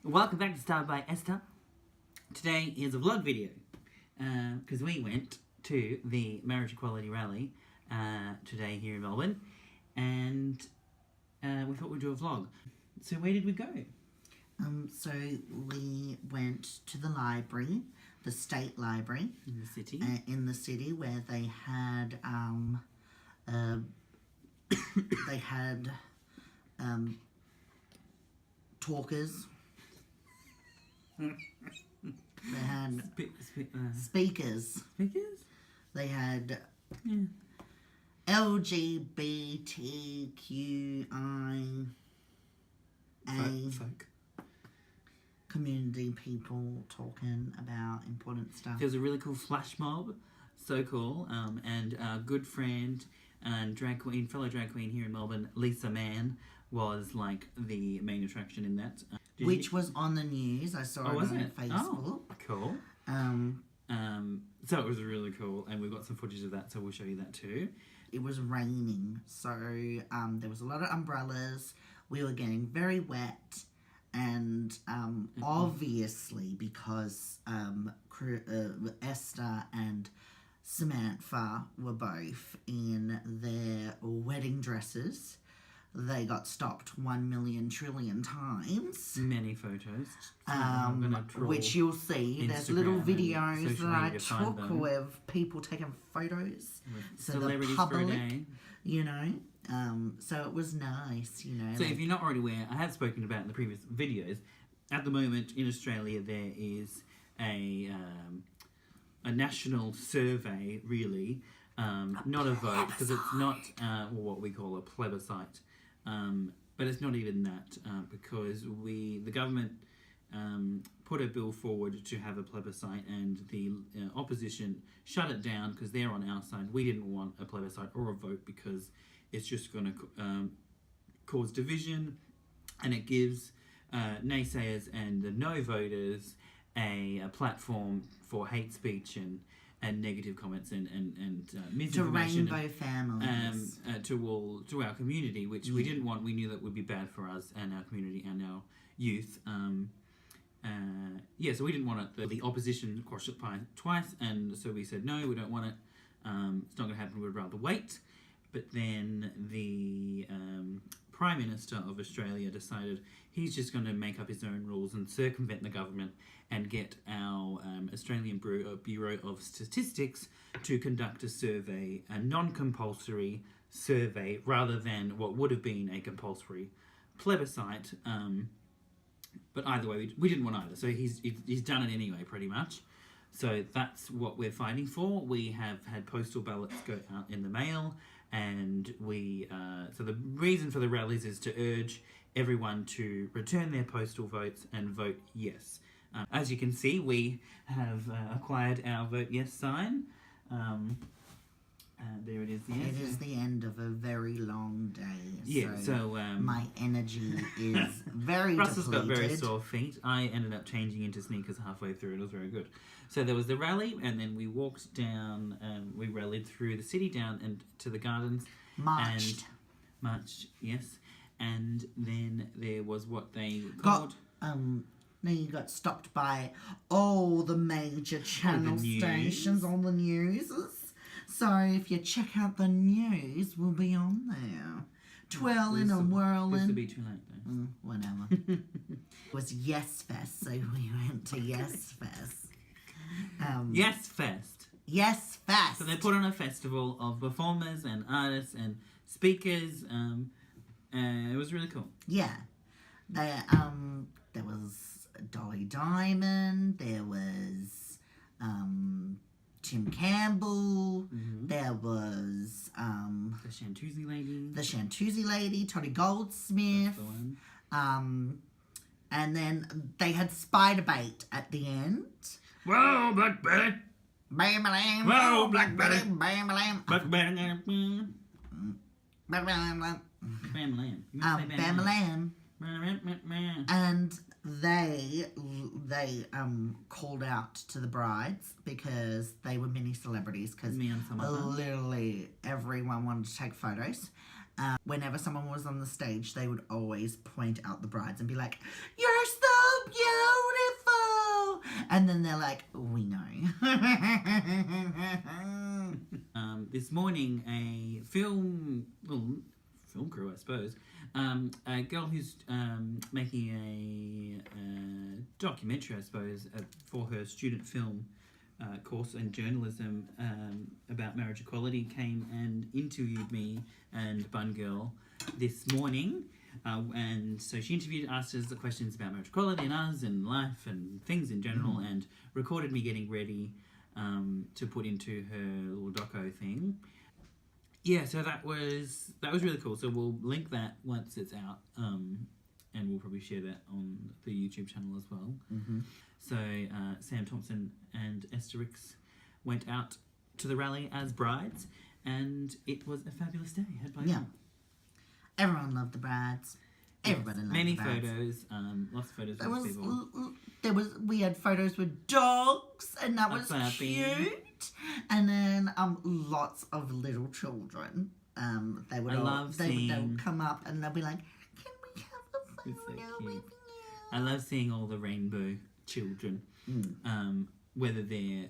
Welcome back to Started by Esther. Today is a vlog video because we went to the marriage equality rally today here in Melbourne, and we thought we'd do a vlog. So where did we go? So we went to the library, the State Library In the city. Where they had talkers. They had speakers. Speakers? They had LGBTQIA Folk. community people talking about important stuff. There was a really cool flash mob, so cool, and our good friend and fellow drag queen here in Melbourne, Lisa Mann, was like the main attraction in that. Which was on the news. I saw it on Facebook. Oh, cool. So it was really cool, and we've got some footage of that, so we'll show you that too. It was raining, so there was a lot of umbrellas. We were getting very wet, and obviously because Esther and Samantha were both in their wedding dresses, they got stopped 1 million trillion times. Many photos. Which you'll see. There's little videos that I took with people taking photos. So the public, you know. So it was nice, you know. So if you're not already aware, I have spoken about in the previous videos, at the moment in Australia there is a national survey, really, not a vote, because it's not what we call a plebiscite. But it's not even that, because the government put a bill forward to have a plebiscite, and the opposition shut it down because they're on our side. We didn't want a plebiscite or a vote because it's just going to cause division, and it gives naysayers and the no voters a platform for hate speech and negative comments and misinformation to rainbow families, to our community, which we didn't want. We knew that would be bad for us and our community and our youth. So we didn't want it. The opposition crossed it twice, and so we said no, we don't want it. It's not going to happen. We'd rather wait. But then the Prime Minister of Australia decided he's just going to make up his own rules and circumvent the government and get our Australian Bureau of Statistics to conduct a survey, a non-compulsory survey, rather than what would have been a compulsory plebiscite. But either way, we didn't want either. So he's done it anyway, pretty much. So that's what we're fighting for. We have had postal ballots go out in the mail, and so the reason for the rallies is to urge everyone to return their postal votes and vote yes. As you can see, we have acquired our vote yes sign. There it is. Yes. It is the end of a very long day. Yeah. So my energy is very Russell's depleted. got very sore feet. I ended up changing into sneakers halfway through. It was very good. So there was the rally, and then we walked down. We rallied through the city down and to the gardens. Marched, yes. And then there was what they called. Then you got stopped by all the major channel stations on the news. So if you check out the news, we'll be on there. Twirling and whirling. This will be too late though. Whatever. It was Yes Fest, so we went to Yes Fest. Yes Fest. Yes Fest. So they put on a festival of performers and artists and speakers. It was really cool. Yeah. There was Dolly Diamond. There was Tim Campbell. There was the Shantuzi Lady, Toddy Goldsmith. That's the one. And then they had Spider Bait at the end. Whoa, Black Betty! Bam-a-lam. Whoa, Black Betty! Bam-a-lam. Black Betty! Bam-a-lam. Bam-a-lam. Bam-a-lam. And they called out to the brides because they were mini celebrities, because literally everyone wanted to take photos. Whenever someone was on the stage, they would always point out the brides and be like, "You're so And then they're like, we know. This morning, a film crew, I suppose, a girl who's making a documentary, I suppose, for her student film course in journalism about marriage equality, came and interviewed me and Bun Girl this morning. And so she asked us the questions about marriage equality and us and life and things in general, and recorded me getting ready to put into her little doco thing. Yeah, so that was really cool. So we'll link that once it's out, and we'll probably share that on the YouTube channel as well. Mm-hmm. So Sam Thompson and Esther Ricks went out to the rally as brides, and it was a fabulous day had by all. Everyone loved the brides. Everybody loved many the brides. photos, lots of photos of people. We had photos with dogs, and that was cute. And then lots of little children. They would come up and they'll be like, "Can we have a photo with you?" I love seeing all the rainbow children, whether they're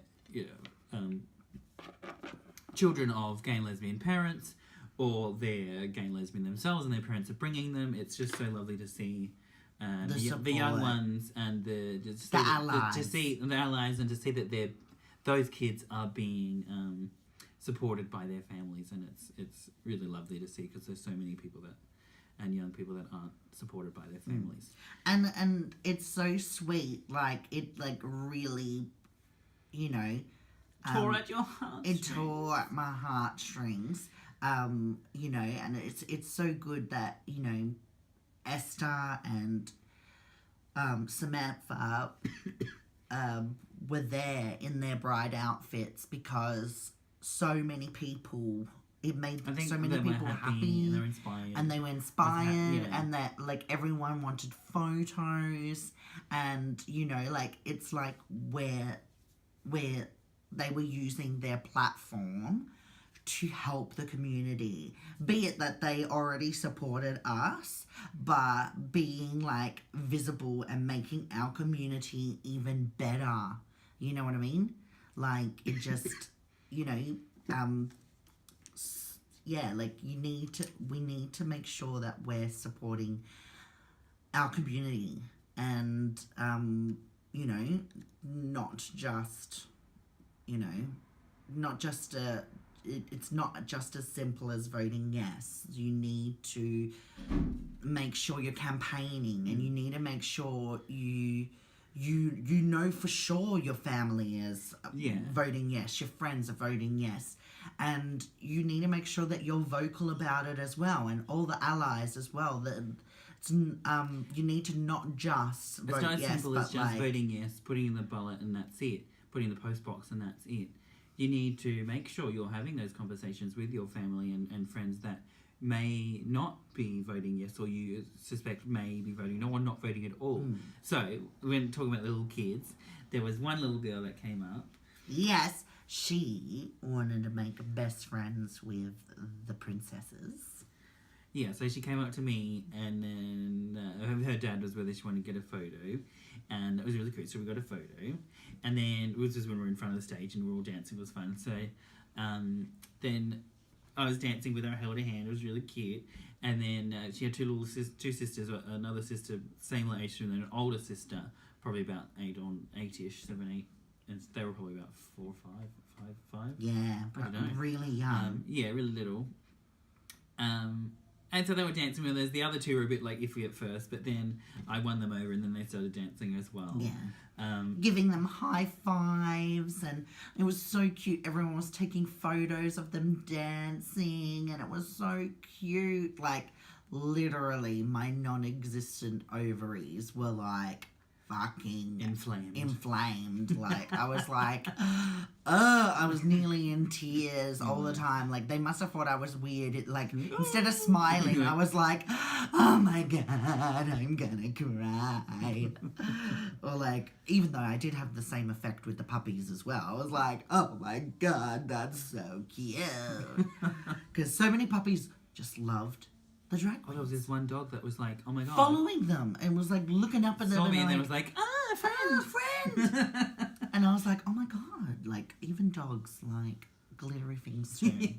children of gay and lesbian parents, or they're gay and lesbian themselves and their parents are bringing them. It's just so lovely to see the young ones and the allies. To see the allies and to see that those kids are being supported by their families, and it's really lovely to see, because there's so many people and young people that aren't supported by their families. And it's so sweet, it really, tore at your heartstrings. It tore at my heartstrings. And it's so good that, Esther and Samantha were there in their bride outfits, because so many people, it made so many people happy, and they were inspired, and that everyone wanted photos, and it's where they were using their platform to help the community, be it that they already supported us, but being visible and making our community even better. You know what I mean? It just, we need to make sure that we're supporting our community, and it's not just as simple as voting yes. You need to make sure you're campaigning, and you need to make sure you know for sure your family is voting yes, your friends are voting yes, and you need to make sure that you're vocal about it as well, and all the allies as well. That you need to not just vote yes. It's not as simple as just voting yes, putting in the ballot and that's it, putting in the post box and that's it. You need to make sure you're having those conversations with your family and friends that may not be voting yes, or you suspect may be voting no, or not voting at all. So, when talking about little kids, there was one little girl that came up. Yes, she wanted to make best friends with the princesses. Yeah, so she came up to me, and then her dad was with her. She wanted to get a photo, and it was really cool. So we got a photo, and then it was just when we were in front of the stage and we were all dancing. It was fun. So then I was dancing with her. I held her hand. It was really cute. And then she had two sisters, another sister, same age, and then an older sister, probably about 8-ish, 7, 8, and they were probably about 4 or 5. Yeah, but really young. Yeah, really little. And so they were dancing with us. The other two were a bit iffy at first, but then I won them over, and then they started dancing as well. Yeah. Giving them high fives, and it was so cute. Everyone was taking photos of them dancing, and it was so cute. Literally, my non-existent ovaries were fucking inflamed. I was I was nearly in tears all the time. They must have thought I was weird. Instead of smiling, I was oh my god, I'm gonna cry. Or even though I did have the same effect with the puppies as well, I was oh my god, that's so cute. Because so many puppies just loved the drag queens. There was this one dog that was oh my god, following them, and was looking up at them. Saw me and then was friend. friend. And I was like, oh my God, like even dogs like glittery things too,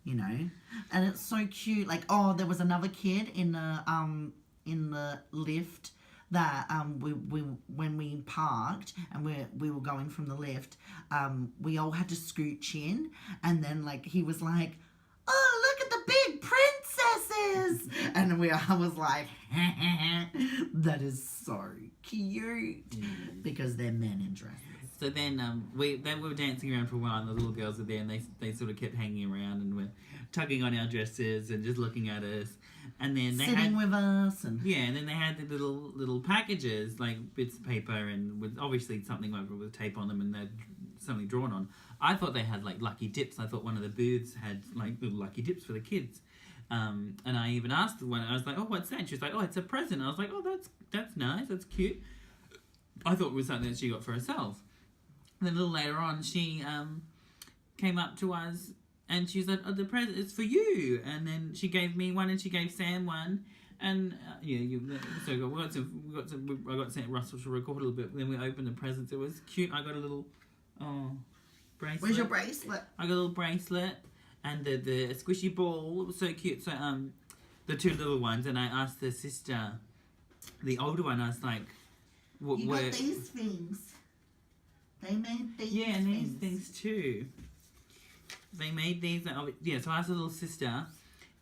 you know? And it's so cute. Like, oh, there was another kid in the lift that we when we parked and we were going from the lift, we all had to scooch in, and then like he was like, oh, look at the big princesses, and I was like, that is so cute, because they're men in dresses. So then we were dancing around for a while, and the little girls were there, and they sort of kept hanging around and were tugging on our dresses and just looking at us. And then they sitting with us, and and then they had the little packages, like bits of paper, and with obviously something over with tape on them, and they're something drawn on. I thought they had like lucky dips. I thought one of the booths had like little lucky dips for the kids. And I even asked one. I was like, "Oh, what's that?" And she was like, "Oh, it's a present." I was like, "Oh, that's nice. That's cute." I thought it was something that she got for herself. And then a little later on, she came up to us. And she said, "Oh, the present is for you." And then she gave me one, and she gave Sam one. And so I got sent Russell to record a little bit. Then we opened the presents. It was cute. I got a little bracelet. Where's your bracelet? I got a little bracelet, and the squishy ball. It was so cute. So the two little ones, and I asked the sister, the older one. I was like, "What?" You got these things. They made these. Yeah, and these things too. They made these, so I asked the little sister,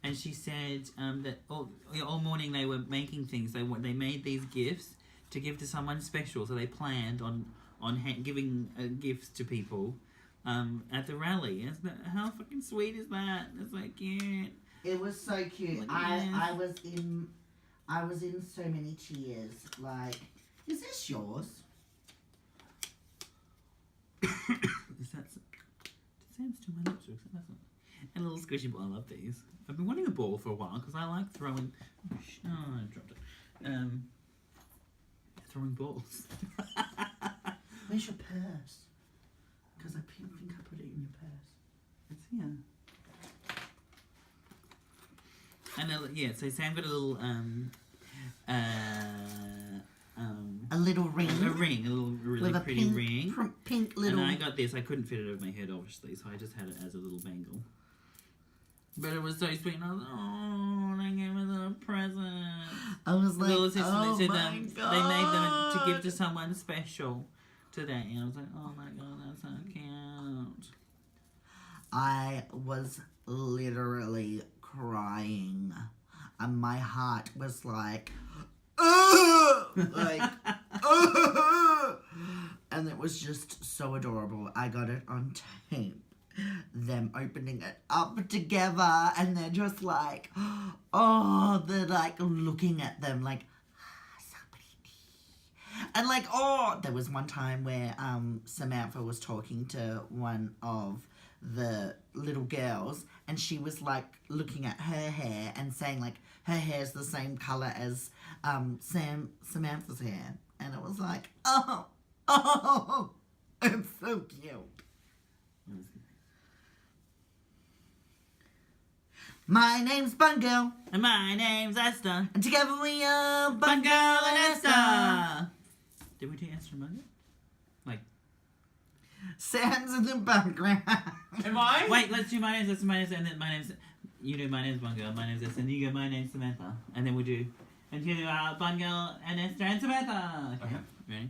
and she said that all morning they were making things. They made these gifts to give to someone special, so they planned on giving gifts to people at the rally. How fucking sweet is that? It's like cute. It was so cute. I was in so many tears. Like, is this yours? Is that? Sam's to my lips, and a little squishy ball. I love these. I've been wanting a ball for a while because I like throwing. Oh, I dropped it. Throwing balls. Where's your purse? Because I think I put it in your purse. It's here. And so Sam got a little a little ring. A little really with pretty ring. Pink little. And I got this. I couldn't fit it over my head, obviously, so I just had it as a little bangle. But it was so sweet, and I was like, oh, they gave us a present. I was like, oh my God. They made them to give to someone special today. And I was like, oh my God, that's so cute. I was literally crying. And my heart was like, like, and it was just so adorable. I got it on tape, them opening it up together, and they're just like, oh, they're like looking at them like, so pretty. And like, oh, there was one time where Samantha was talking to one of the little girls, and she was like looking at her hair and saying like her hair's the same color as Samantha's hair, and it was like, oh, it's so cute. My name's Bun Girl, and my name's Esther, and together we are Bun Girl and Esther. Did we do Esther and Bun Girl? Like Sam's in the background. Am I? Wait, let's do my name's Esther, my name's, and then my name's. You do my name's Bun Girl, my name's Esther, and you go my name's Samantha, and then we do. And you are Bun Girl and Esther and Samantha. Okay. Ready?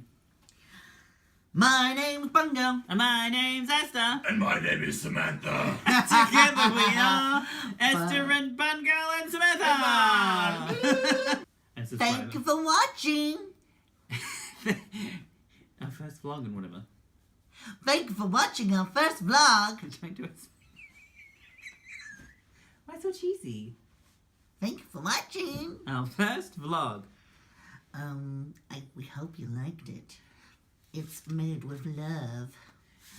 My name's Bun Girl, And my name's Esther. And my name is Samantha. Together we are Esther and Bun Girl and Samantha. Thank you for watching. Our first vlog and whatever. Thank you for watching our first vlog. Don't do it. Why so cheesy? Thank you for watching. Our first vlog. We hope you liked it. It's made with love.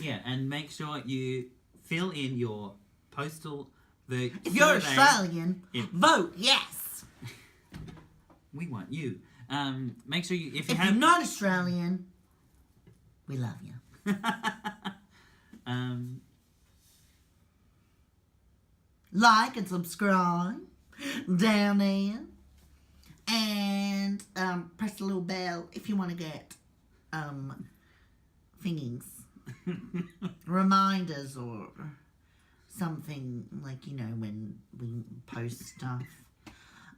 Yeah, and make sure you fill in your postal vote. If you're Australian, vote yes. We want you. Make sure you if you're not Australian, we love you. Like and subscribe down there, and press the little bell if you want to get thingies. Reminders or something, like, you know, when we post stuff.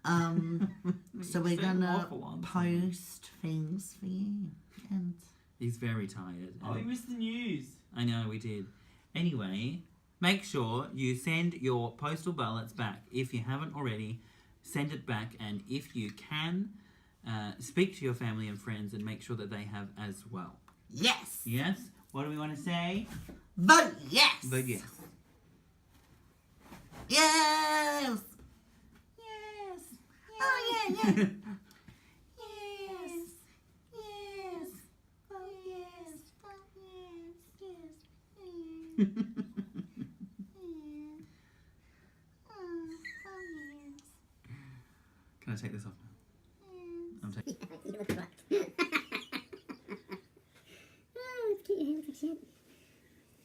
So we're gonna post things for you. And he's very tired. Oh, we missed the news. I know, we did. Anyway, make sure you send your postal ballots back. If you haven't already, send it back. And if you can, speak to your family and friends and make sure that they have as well. yes! Yes? What do we want to say? Vote yes! But yes. Yes! Yes! Oh, yeah, yeah. Yes! Yes! Oh, yes! Oh, yes! Yes! Yes! Can I take this off now? I'm taking. You look right. Oh, it's cute. Your hair looks like shit.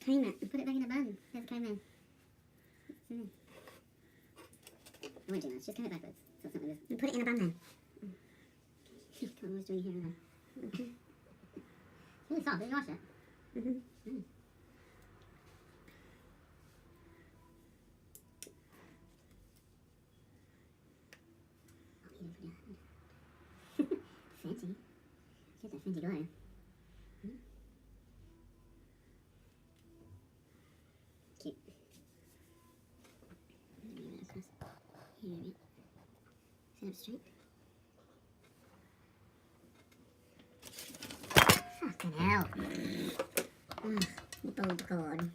Comb it. Put it back in a bun. There's a comb there. I won't do much. Just comb it backwards. So it's not like this. And put it in a bun then. Come on, I was doing your hair over. It's really soft. Did you wash it? Mm-hmm. Mm. Fancy. Get that fancy glow. Cute. Here a bit. Sit up straight. Fucking hell. Ugh, bulb cord.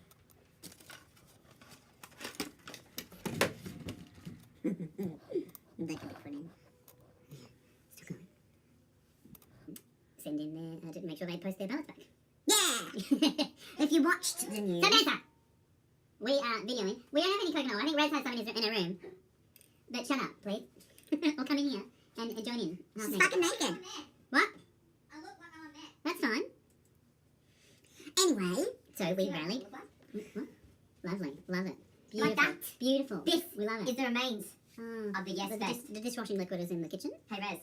That can be put in. Still going. Send in there to make sure they post their ballots back. Yeah! If you watched the news... Samantha! We are videoing. We don't have any coconut. I think Rez has some in her room. But shut up, please. Or come in here and join in. She's fucking naked. What? I look like I'm a mess. That's fine. Anyway, so we rallied. What? Lovely. Love it. Beautiful. Like that? Beautiful. This we love it. Is the remains of the yes fest. The dishwashing liquid is in the kitchen. Hey, Rez.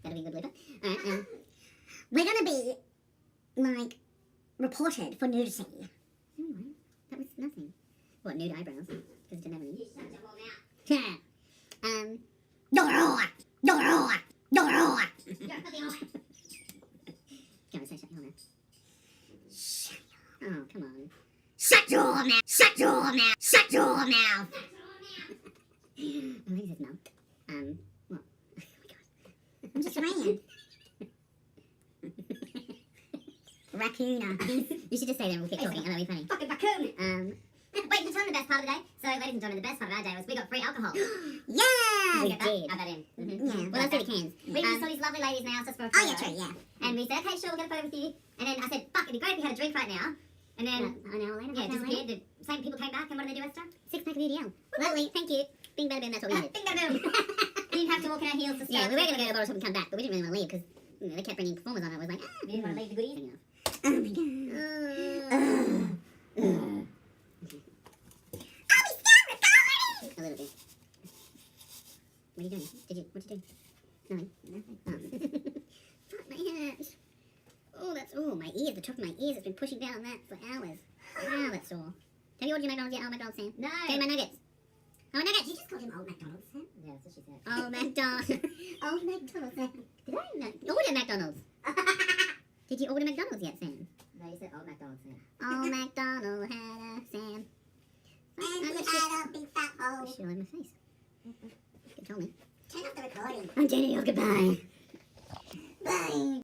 That'll be a good blooper. Alright, we're going to be, like, reported for nudity. Anyway, that was nothing. What, nude eyebrows? Because it didn't have any. You shut your whole mouth. Dora! Dora! Dora! Go and say shut your mouth. Shut your mouth. Oh, come on. Shut your mouth! Shut your mouth! Shut your mouth! I think it's mouth. What? Oh my god. I'm just saying. Raccoon. You should just say that and we'll keep talking. That'll be funny. Fucking raccoon! Wait, you tell them the best part of the day? So, ladies and gentlemen, the best part of our day was we got free alcohol. Yeah! We did. I bet in. Mm-hmm. Yeah. Well, let's see the cans. We saw these lovely ladies now just for a photo. Oh, yeah, true, yeah. And we said, okay, sure, we'll get a photo with you. And then I said, fuck, it'd be great if we had a drink right now. And then, an hour later, yeah, disappeared. The same people came back, and what did they do, Esther? 6-pack of UDL. Lovely, thank you. Bing, bada, boom, that's what we did. Bing, bada, boom. We didn't have to walk in our heels to start. Yeah, we were going to go to the bottle shop and come back, but we didn't really want to leave because they kept bringing performers on. I was like, we didn't want to leave the goodies. Oh my god. A little bit. What are you doing? What'd you do? Nothing. Fuck my hands. Oh, my ears, the top of my ears has been pushing down on that for hours. Wow, that's sore. Have you ordered your McDonald's yet? Oh, McDonald's Sam? No. Get my nuggets. Oh, my nuggets. You just called him Old McDonald's Sam? Yeah, that's what she said. Oh, McDonald's. Old McDonald's Sam. Did I order McDonald's? Did you order McDonald's yet, Sam? No, you said Old McDonald's Sam. Old McDonald had a Sam. And he had a big fat hole. Shit all over my face. You can tell me. Turn off the recording. I'm turning off. Goodbye. Bye.